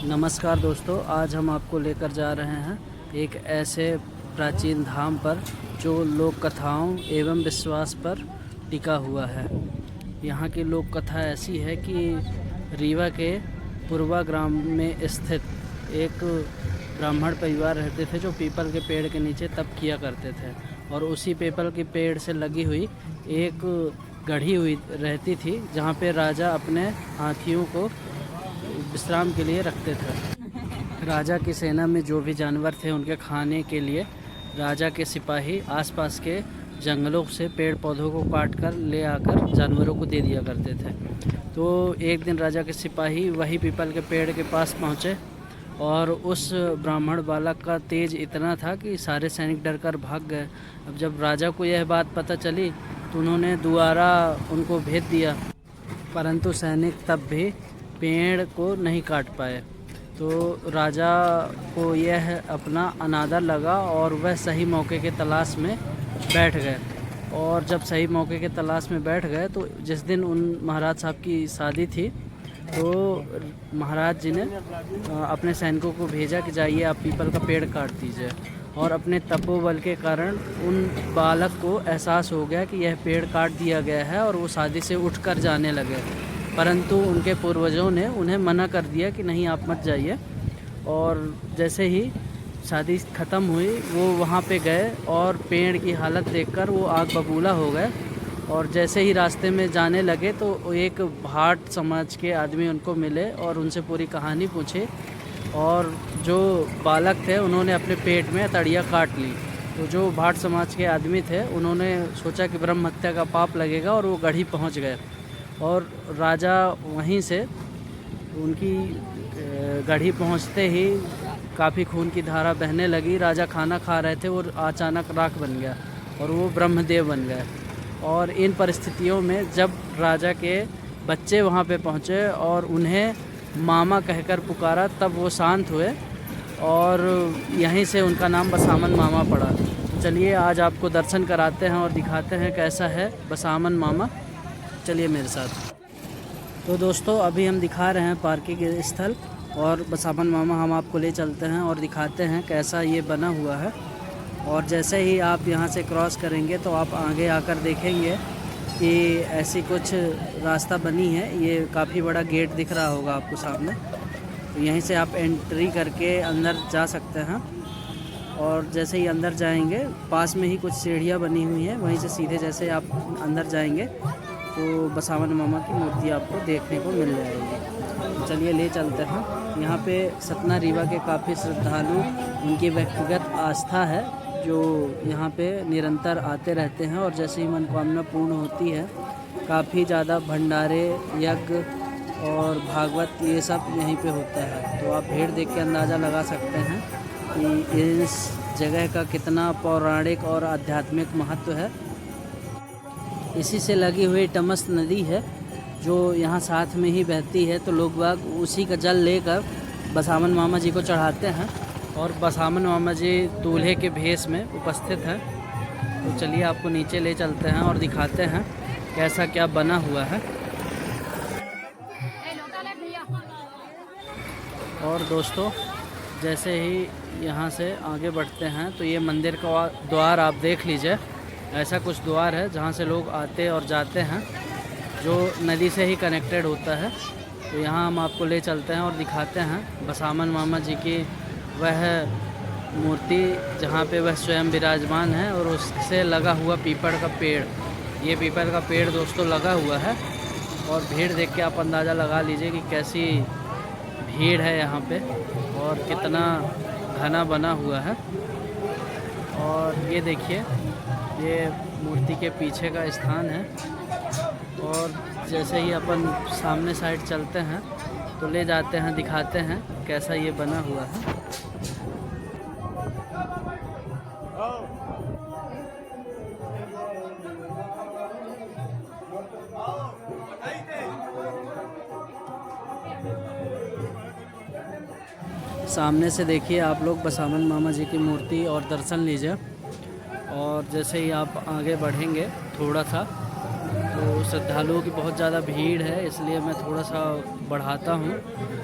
नमस्कार दोस्तों, आज हम आपको लेकर जा रहे हैं एक ऐसे प्राचीन धाम पर जो लोक कथाओं एवं विश्वास पर टिका हुआ है। यहाँ की लोक कथा ऐसी है कि रीवा के पूर्वा ग्राम में स्थित एक ब्राह्मण परिवार रहते थे जो पीपल के पेड़ के नीचे तप किया करते थे, और उसी पीपल के पेड़ से लगी हुई एक गढ़ी हुई रहती थी जहाँ पे राजा अपने हाथियों को विश्राम के लिए रखते थे। राजा की सेना में जो भी जानवर थे उनके खाने के लिए राजा के सिपाही आसपास के जंगलों से पेड़ पौधों को काट कर ले आकर जानवरों को दे दिया करते थे। तो एक दिन राजा के सिपाही वही पीपल के पेड़ के पास पहुँचे और उस ब्राह्मण बालक का तेज इतना था कि सारे सैनिक डर कर भाग गए। अब जब राजा को यह बात पता चली तो उन्होंने दोबारा उनको भेज दिया, परंतु सैनिक तब भी पेड़ को नहीं काट पाए। तो राजा को यह अपना अनादर लगा और वह सही मौके के तलाश में बैठ गए। और जब सही मौके के तलाश में बैठ गए तो जिस दिन उन महाराज साहब की शादी थी तो महाराज जी ने अपने सैनिकों को भेजा कि जाइए आप पीपल का पेड़ काट दीजिए। और अपने तपोबल के कारण उन बालक को एहसास हो गया कि यह पेड़ काट दिया गया है और वो शादी से उठकर जाने लगे, परंतु उनके पूर्वजों ने उन्हें मना कर दिया कि नहीं आप मत जाइए। और जैसे ही शादी ख़त्म हुई वो वहाँ पे गए और पेड़ की हालत देखकर वो आग बबूला हो गए। और जैसे ही रास्ते में जाने लगे तो एक भाट समाज के आदमी उनको मिले और उनसे पूरी कहानी पूछी, और जो बालक थे उन्होंने अपने पेट में तड़िया काट ली। तो जो भाट समाज के आदमी थे उन्होंने सोचा कि ब्रह्म हत्या का पाप लगेगा और वो गढ़ी पहुँच गए। और राजा वहीं से उनकी गढ़ी पहुंचते ही काफ़ी खून की धारा बहने लगी। राजा खाना खा रहे थे और अचानक राख बन गया और वो ब्रह्मदेव बन गए। और इन परिस्थितियों में जब राजा के बच्चे वहां पे पहुंचे और उन्हें मामा कहकर पुकारा तब वो शांत हुए और यहीं से उनका नाम बसामन मामा पड़ा। तो चलिए आज आपको दर्शन कराते हैं और दिखाते हैं कैसा है बसामन मामा। चलिए मेरे साथ। तो दोस्तों अभी हम दिखा रहे हैं पार्किंग स्थल और बसामन मामा हम आपको ले चलते हैं और दिखाते हैं कैसा ये बना हुआ है। और जैसे ही आप यहाँ से क्रॉस करेंगे तो आप आगे आकर देखेंगे कि ऐसी कुछ रास्ता बनी है। ये काफ़ी बड़ा गेट दिख रहा होगा आपको सामने, तो यहीं से आप एंट्री करके अंदर जा सकते हैं। और जैसे ही अंदर जाएंगे पास में ही कुछ सीढ़ियाँ बनी हुई हैं, वहीं से सीधे जैसे आप अंदर जाएंगे तो बसावन मामा की मूर्ति आपको देखने को मिल जाएगी। चलिए ले चलते हैं। यहाँ पे सतना रीवा के काफ़ी श्रद्धालु उनकी व्यक्तिगत आस्था है जो यहाँ पे निरंतर आते रहते हैं, और जैसे ही मनोकामना पूर्ण होती है काफ़ी ज़्यादा भंडारे यज्ञ और भागवत ये सब यहीं पे होता है। तो आप भीड़ देख के अंदाज़ा लगा सकते हैं कि इस जगह का कितना पौराणिक और आध्यात्मिक महत्व है। इसी से लगी हुई टमस नदी है जो यहाँ साथ में ही बहती है, तो लोग बाग उसी का जल लेकर बसामन मामा जी को चढ़ाते हैं। और बसामन मामा जी दूल्हे के भेष में उपस्थित हैं। तो चलिए आपको नीचे ले चलते हैं और दिखाते हैं कैसा क्या बना हुआ है। और दोस्तों जैसे ही यहाँ से आगे बढ़ते हैं तो ये मंदिर का द्वार आप देख लीजिए। ऐसा कुछ द्वार है जहाँ से लोग आते और जाते हैं जो नदी से ही कनेक्टेड होता है। तो यहाँ हम आपको ले चलते हैं और दिखाते हैं बसामन मामा जी की वह मूर्ति जहाँ पे वह स्वयं विराजमान है, और उससे लगा हुआ पीपल का पेड़। ये पीपल का पेड़ दोस्तों लगा हुआ है और भीड़ देख के आप अंदाज़ा लगा लीजिए कि कैसी भीड़ है यहाँ पे और कितना घना बना हुआ है। और ये देखिए ये मूर्ति के पीछे का स्थान है। और जैसे ही अपन सामने साइड चलते हैं तो ले जाते हैं, दिखाते हैं कैसा ये बना हुआ है। सामने से देखिए आप लोग बसामन मामा जी की मूर्ति और दर्शन लीजिए। और जैसे ही आप आगे बढ़ेंगे थोड़ा सा तो श्रद्धालुओं की बहुत ज़्यादा भीड़ है, इसलिए मैं थोड़ा सा बढ़ाता हूँ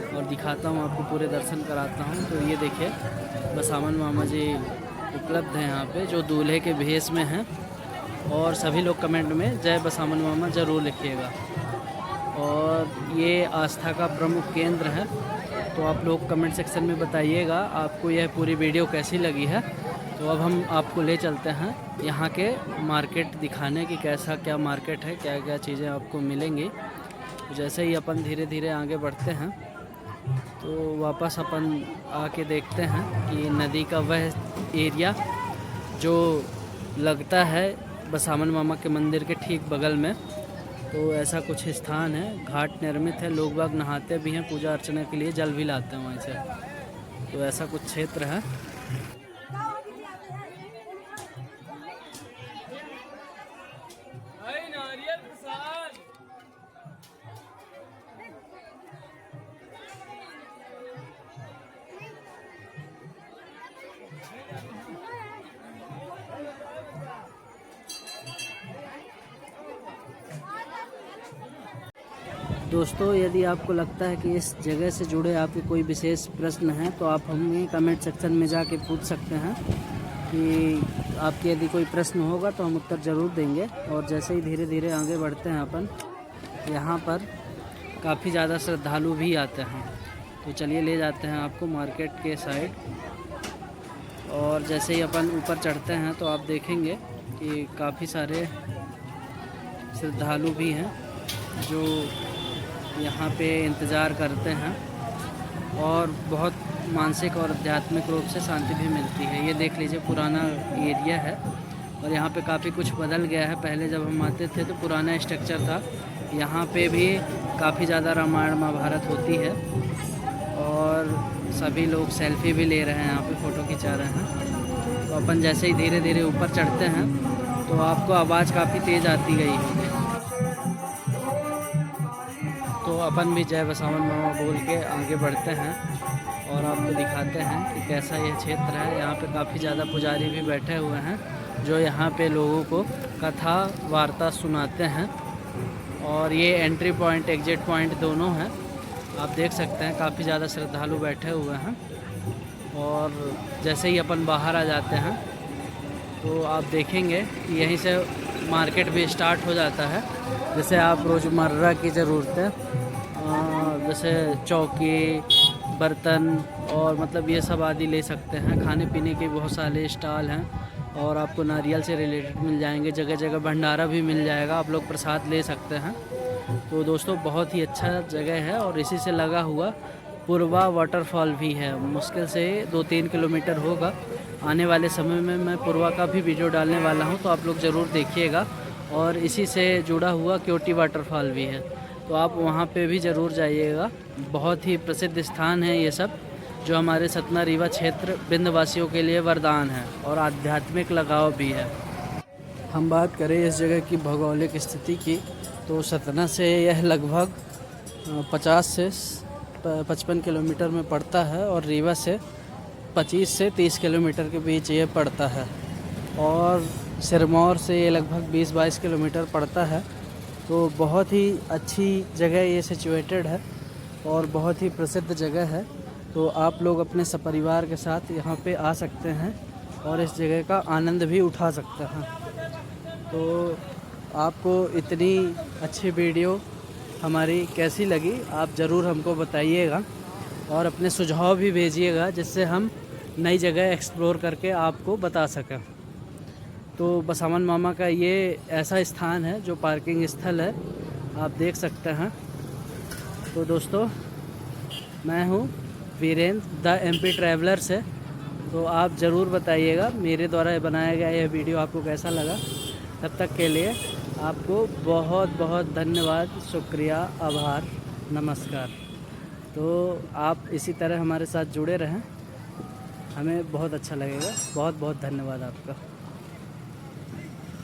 और दिखाता हूँ आपको, पूरे दर्शन कराता हूँ। तो ये देखिए बसावन मामा जी उपलब्ध हैं यहाँ पे, जो दूल्हे के भेष में हैं। और सभी लोग कमेंट में जय बसावन मामा ज़रूर लिखिएगा। और ये आस्था का प्रमुख केंद्र है, तो आप लोग कमेंट सेक्शन में बताइएगा आपको यह पूरी वीडियो कैसी लगी है। तो अब हम आपको ले चलते हैं यहाँ के मार्केट दिखाने की, कैसा क्या मार्केट है, क्या क्या चीज़ें आपको मिलेंगी। तो जैसे ही अपन धीरे धीरे आगे बढ़ते हैं तो वापस अपन आके देखते हैं कि नदी का वह एरिया जो लगता है बसावन मामा के मंदिर के ठीक बगल में। तो ऐसा कुछ स्थान है, घाट निर्मित है, लोग बाग नहाते भी हैं, पूजा अर्चना के लिए जल भी लाते हैं वहीं से। तो ऐसा कुछ क्षेत्र है। दोस्तों, यदि आपको लगता है कि इस जगह से जुड़े आपके कोई विशेष प्रश्न हैं तो आप हमें कमेंट सेक्शन में जाके पूछ सकते हैं कि आपके यदि कोई प्रश्न होगा तो हम उत्तर ज़रूर देंगे। और जैसे ही धीरे धीरे आगे बढ़ते हैं अपन, यहाँ पर काफ़ी ज़्यादा श्रद्धालु भी आते हैं। तो चलिए ले जाते हैं आपको मार्केट के साइड। और जैसे ही अपन ऊपर चढ़ते हैं तो आप देखेंगे कि काफ़ी सारे श्रद्धालु भी हैं जो यहाँ पे इंतज़ार करते हैं और बहुत मानसिक और आध्यात्मिक रूप से शांति भी मिलती है। ये देख लीजिए पुराना एरिया है और यहाँ पे काफ़ी कुछ बदल गया है। पहले जब हम आते थे तो पुराना स्ट्रक्चर था। यहाँ पे भी काफ़ी ज़्यादा रामायण महाभारत होती है और सभी लोग सेल्फी भी ले रहे हैं, यहाँ पे फ़ोटो खिंचा रहे हैं। तो अपन जैसे ही धीरे धीरे ऊपर चढ़ते हैं तो आपको आवाज़ काफ़ी तेज़ आती गई होगी। तो अपन भी जय बसावन मामा बोल के आगे बढ़ते हैं और आपको दिखाते हैं कि कैसा ये क्षेत्र है। यहाँ पे काफ़ी ज़्यादा पुजारी भी बैठे हुए हैं जो यहाँ पे लोगों को कथा वार्ता सुनाते हैं। और ये एंट्री पॉइंट एग्जिट पॉइंट दोनों हैं, आप देख सकते हैं काफ़ी ज़्यादा श्रद्धालु बैठे हुए हैं। और जैसे ही अपन बाहर आ जाते हैं तो आप देखेंगे कि यहीं से मार्केट भी स्टार्ट हो जाता है। जैसे आप रोज़मर्रा की ज़रूरतें जैसे चौकी, बर्तन और मतलब ये सब आदि ले सकते हैं। खाने पीने के बहुत सारे स्टॉल हैं और आपको नारियल से रिलेटेड मिल जाएंगे। जगह जगह भंडारा भी मिल जाएगा, आप लोग प्रसाद ले सकते हैं। तो दोस्तों बहुत ही अच्छा जगह है। और इसी से लगा हुआ पुरवा वाटरफॉल भी है, मुश्किल से 2-3 किलोमीटर होगा। आने वाले समय में मैं पुरवा का भी वीडियो डालने वाला हूं, तो आप लोग ज़रूर देखिएगा। और इसी से जुड़ा हुआ क्योटी वाटरफॉल भी है, तो आप वहां पे भी ज़रूर जाइएगा। बहुत ही प्रसिद्ध स्थान है ये सब, जो हमारे सतना रीवा क्षेत्र विंध्यवासियों के लिए वरदान है और आध्यात्मिक लगाव भी है। हम बात करें इस जगह की भौगोलिक स्थिति की, तो सतना से यह लगभग 50 से 55 किलोमीटर में पड़ता है और रीवा से 25 से 30 किलोमीटर के बीच ये पड़ता है। और सिरमौर से ये लगभग 20-22 किलोमीटर पड़ता है। तो बहुत ही अच्छी जगह ये सिचुएटेड है और बहुत ही प्रसिद्ध जगह है। तो आप लोग अपने सपरिवार के साथ यहाँ पे आ सकते हैं और इस जगह का आनंद भी उठा सकते हैं। तो आपको इतनी अच्छी वीडियो हमारी कैसी लगी, आप ज़रूर हमको बताइएगा और अपने सुझाव भी भेजिएगा, जिससे हम नई जगह एक्सप्लोर करके आपको बता सकें। तो बसावन मामा का ये ऐसा स्थान है जो पार्किंग स्थल है, आप देख सकते हैं। तो दोस्तों मैं हूँ वीरेंद्र द MP ट्रैवलर से। तो आप ज़रूर बताइएगा मेरे द्वारा बनाया गया यह वीडियो आपको कैसा लगा। तब तक के लिए आपको बहुत बहुत धन्यवाद, शुक्रिया, आभार, नमस्कार। तो आप इसी तरह हमारे साथ जुड़े रहें, हमें बहुत अच्छा लगेगा। बहुत बहुत धन्यवाद आपका।